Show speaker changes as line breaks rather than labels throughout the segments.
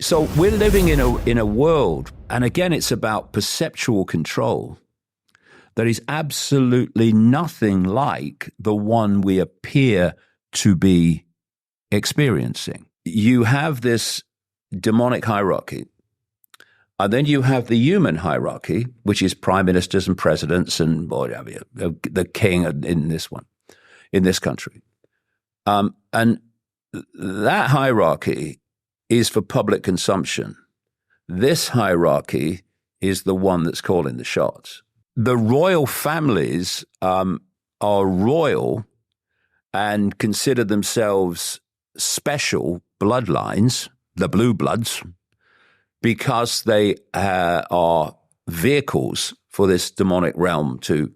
So we're living in a world, and again, it's about perceptual control, that is absolutely nothing like the one we appear to be experiencing. You have this demonic hierarchy, and then you have the human hierarchy, which is prime ministers and presidents and whatever, the king in this country. And that hierarchy is for public consumption. This hierarchy is the one that's calling the shots. The royal families are royal and consider themselves special bloodlines, the blue bloods, because they are vehicles for this demonic realm to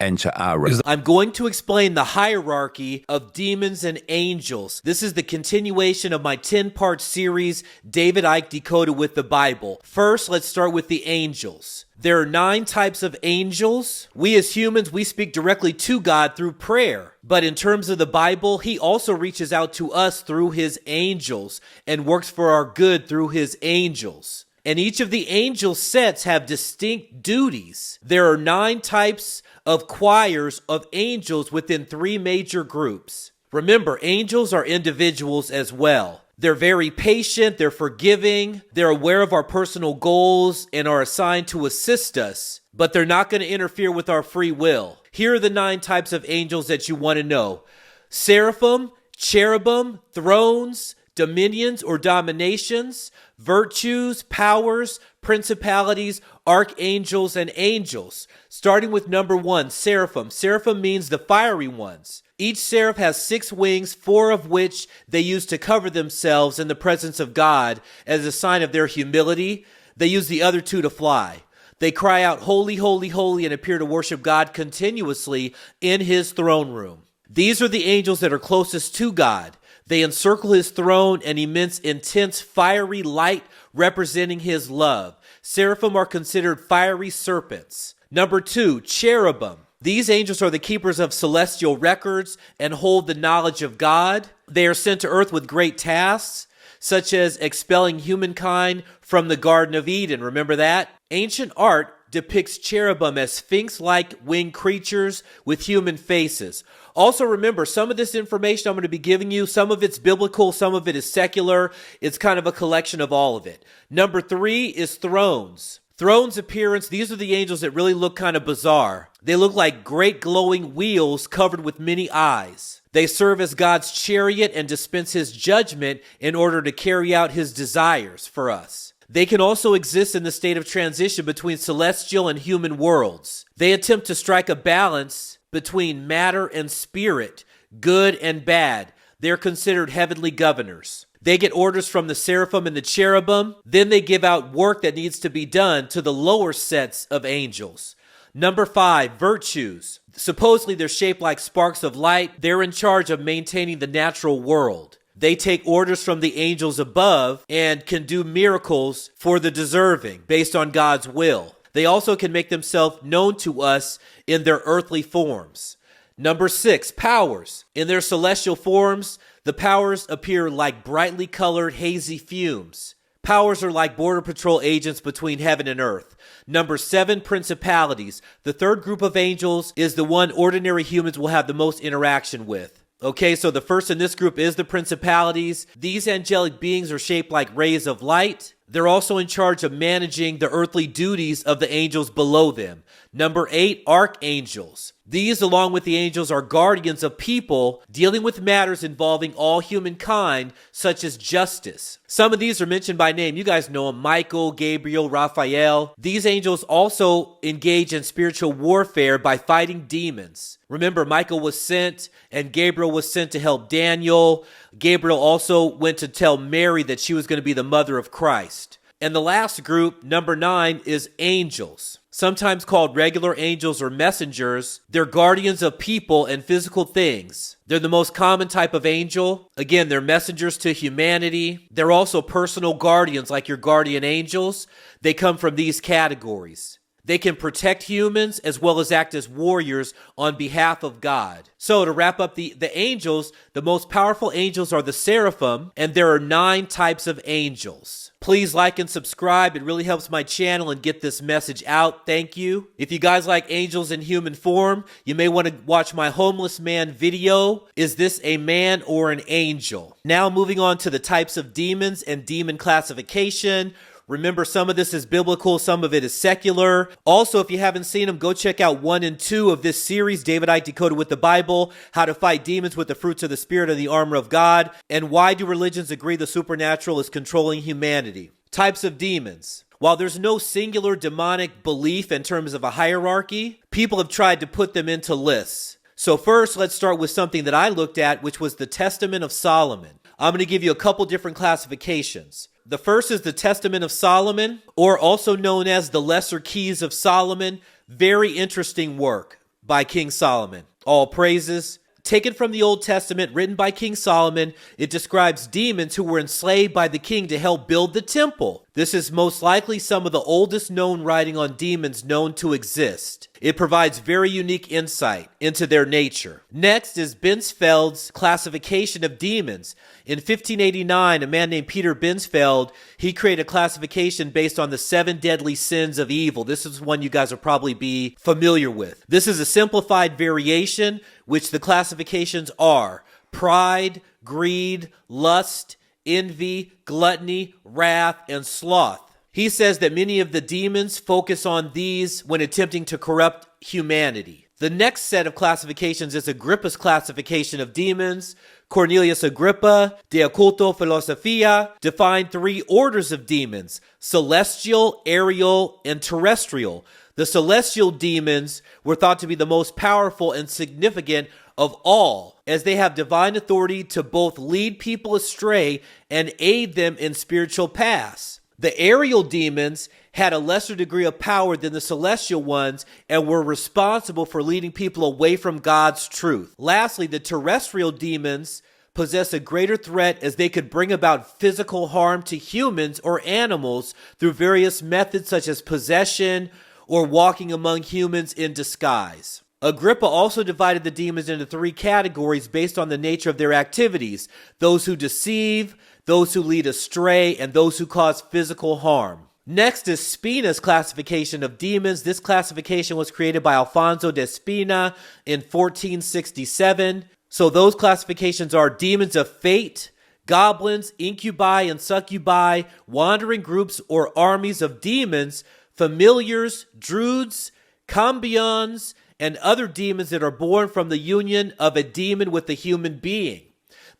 enter our realm.
I'm going to explain the hierarchy of demons and angels. This is the continuation of my 10-part series, David Icke Decoded with the Bible. First, let's start with the angels. There are 9 types of angels. We as humans, we speak directly to God through prayer. But in terms of the Bible, he also reaches out to us through his angels and works for our good through his angels. And each of the angel sets have distinct duties. There are 9 types of choirs of angels within 3 major groups. Remember, angels are individuals as well. They're very patient, they're forgiving, they're aware of our personal goals and are assigned to assist us, but they're not going to interfere with our free will. Here are the 9 types of angels that you want to know. Seraphim, cherubim, thrones, dominions or dominations, virtues, powers, principalities, archangels, and angels. Starting with number 1, seraphim. Seraphim means the fiery ones. Each seraph has 6 wings, 4 of which they use to cover themselves in the presence of God as a sign of their humility. They use the other 2 to fly. They cry out, "Holy, holy, holy," and appear to worship God continuously in his throne room. These are the angels that are closest to God. They encircle his throne and emits intense fiery light representing his love. Seraphim are considered fiery serpents. Number 2, cherubim. These angels are the keepers of celestial records and hold the knowledge of God. They are sent to earth with great tasks, such as expelling humankind from the Garden of Eden. Remember that? Ancient art depicts cherubim as sphinx-like winged creatures with human faces. Also remember, some of this information I'm going to be giving you, some of it's biblical, some of it is secular. It's kind of a collection of all of it. Number 3 is thrones. Thrones appearance, these are the angels that really look kind of bizarre. They look like great glowing wheels covered with many eyes. They serve as God's chariot and dispense his judgment in order to carry out his desires for us. They can also exist in the state of transition between celestial and human worlds. They attempt to strike a balance between matter and spirit, good and bad. They're considered heavenly governors. They get orders from the seraphim and the cherubim. Then they give out work that needs to be done to the lower sets of angels. Number 5, virtues. Supposedly they're shaped like sparks of light. They're in charge of maintaining the natural world. They take orders from the angels above and can do miracles for the deserving based on God's will. They also can make themselves known to us in their earthly forms. Number 6, powers. In their celestial forms, the powers appear like brightly colored hazy fumes. Powers are like border patrol agents between heaven and earth. Number 7, principalities. The third group of angels is the one ordinary humans will have the most interaction with. Okay, so the first in this group is the principalities. These angelic beings are shaped like rays of light. They're also in charge of managing the earthly duties of the angels below them. Number 8, archangels. These, along with the angels, are guardians of people dealing with matters involving all humankind, such as justice. Some of these are mentioned by name. You guys know them: Michael, Gabriel, Raphael. These angels also engage in spiritual warfare by fighting demons. Remember, Michael was sent and Gabriel was sent to help Daniel. Gabriel also went to tell Mary that she was going to be the mother of Christ. And the last group, number 9, is angels. Sometimes called regular angels or messengers. They're guardians of people and physical things. They're the most common type of angel. Again, they're messengers to humanity. They're also personal guardians like your guardian angels. They come from these categories. They can protect humans as well as act as warriors on behalf of God. So to wrap up the angels, the most powerful angels are the seraphim, and there are 9 types of angels. Please like and subscribe. It really helps my channel and get this message out. Thank you. If you guys like angels in human form, you may want to watch my homeless man video. Is this a man or an angel? Now moving on to the types of demons and demon classification. Remember, some of this is biblical, some of it is secular. Also, if you haven't seen them, go check out 1 and 2 of this series, David Icke Decoded with the Bible, How to Fight Demons with the Fruits of the Spirit and the Armor of God, and Why Do Religions Agree the Supernatural is Controlling Humanity? Types of demons. While there's no singular demonic belief in terms of a hierarchy, people have tried to put them into lists. So first, let's start with something that I looked at, which was the Testament of Solomon. I'm going to give you a couple different classifications. The first is the Testament of Solomon, or also known as the Lesser Keys of Solomon. Very interesting work by King Solomon. All praises. Taken from the Old Testament, written by King Solomon, it describes demons who were enslaved by the king to help build the temple. This is most likely some of the oldest known writing on demons known to exist. It provides very unique insight into their nature. Next is BINSFELD's classification of demons. In 1589, a man named Peter BINSFELD, he created a classification based on the 7 deadly sins of evil. This is one you guys will probably be familiar with. This is a simplified variation, which the classifications are pride, greed, lust, envy, gluttony, wrath, and sloth. He says that many of the demons focus on these when attempting to corrupt humanity. The next set of classifications is Agrippa's classification of demons. Cornelius Agrippa, De Occulto Philosophia, defined 3 orders of demons: celestial, aerial, and terrestrial. The celestial demons were thought to be the most powerful and significant of all, as they have divine authority to both lead people astray and aid them in spiritual paths. The aerial demons had a lesser degree of power than the celestial ones and were responsible for leading people away from God's truth. Lastly, the terrestrial demons possess a greater threat, as they could bring about physical harm to humans or animals through various methods such as possession or walking among humans in disguise. Agrippa also divided the demons into 3 categories based on the nature of their activities: those who deceive, those who lead astray, and those who cause physical harm. Next is SPINA's classification of demons. This classification was created by Alfonso de Spina in 1467. So those classifications are demons of fate, goblins, incubi and succubi, wandering groups or armies of demons, familiars, druids, cambions, and other demons that are born from the union of a demon with a human being.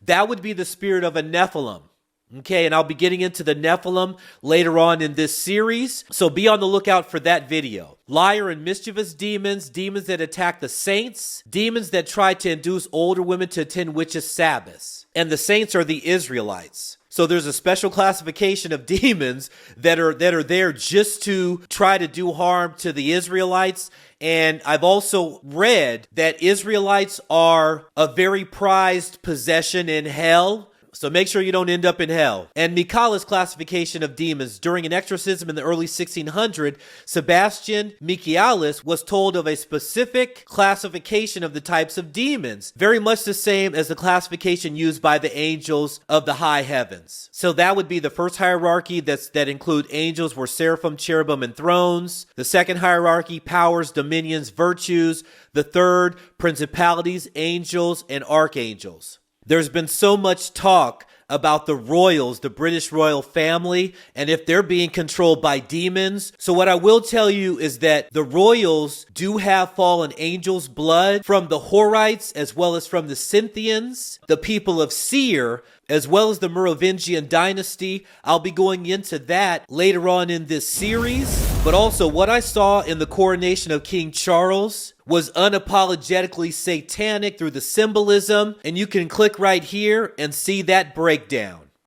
That would be the spirit of a Nephilim. Okay, and I'll be getting into the Nephilim later on in this series, so be on the lookout for that video. Liar and mischievous demons, demons that attack the saints, demons that try to induce older women to attend witches' Sabbaths. And the saints are the Israelites. So there's a special classification of demons that are there just to try to do harm to the Israelites. And I've also read that Israelites are a very prized possession in hell. So make sure you don't end up in hell. And MICHAELIS' classification of demons. During an exorcism in the early 1600s, Sebastian Michaelis was told of a specific classification of the types of demons, very much the same as the classification used by the angels of the high heavens. So that would be the first hierarchy that include angels were seraphim, cherubim, and thrones. The second hierarchy, powers, dominions, virtues. The third, principalities, angels, and archangels. There's been so much talk about the royals, the British royal family, and if they're being controlled by demons. So what I will tell you is that the royals do have fallen angels' blood from the Horites as well as from the Scythians, the people of Seir, as well as the Merovingian dynasty. I'll be going into that later on in this series. But also, what I saw in the coronation of King Charles was unapologetically satanic through the symbolism, and you can click right here and see that breakdown.